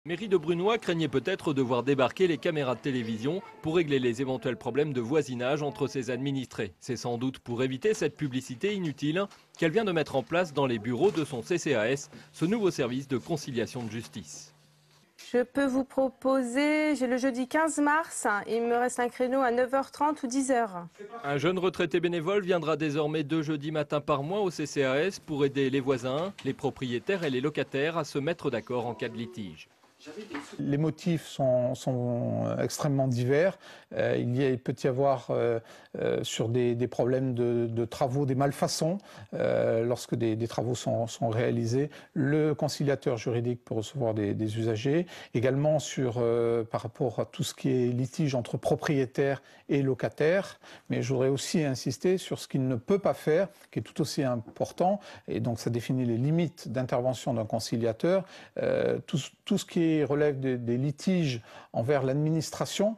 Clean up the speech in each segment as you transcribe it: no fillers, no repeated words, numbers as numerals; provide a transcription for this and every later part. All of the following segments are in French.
Mairie de Brunoy craignait peut-être de voir débarquer les caméras de télévision pour régler les éventuels problèmes de voisinage entre ses administrés. C'est sans doute pour éviter cette publicité inutile qu'elle vient de mettre en place dans les bureaux de son CCAS, ce nouveau service de conciliation de justice. Je peux vous proposer, j'ai le jeudi 15 mars, il me reste un créneau à 9h30 ou 10h. Un jeune retraité bénévole viendra désormais 2 jeudis matin par mois au CCAS pour aider les voisins, les propriétaires et les locataires à se mettre d'accord en cas de litige. Les motifs sont extrêmement divers. Il peut y avoir sur des problèmes de travaux, des malfaçons, lorsque des travaux sont réalisés. Le conciliateur juridique peut recevoir des usagers. Également par rapport à tout ce qui est litige entre propriétaires et locataires. Mais je voudrais aussi insister sur ce qu'il ne peut pas faire, qui est tout aussi important. Et donc ça définit les limites d'intervention d'un conciliateur. Tout ce qui relève des litiges envers l'administration,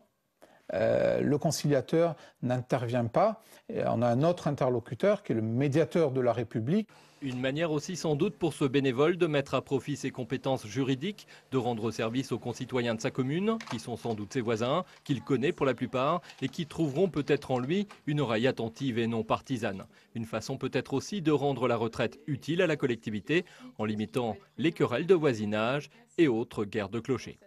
le conciliateur n'intervient pas. Et on a un autre interlocuteur qui est le médiateur de la République. Une manière aussi sans doute pour ce bénévole de mettre à profit ses compétences juridiques, de rendre service aux concitoyens de sa commune, qui sont sans doute ses voisins, qu'il connaît pour la plupart, et qui trouveront peut-être en lui une oreille attentive et non partisane. Une façon peut-être aussi de rendre la retraite utile à la collectivité, en limitant les querelles de voisinage et autres guerres de clochers.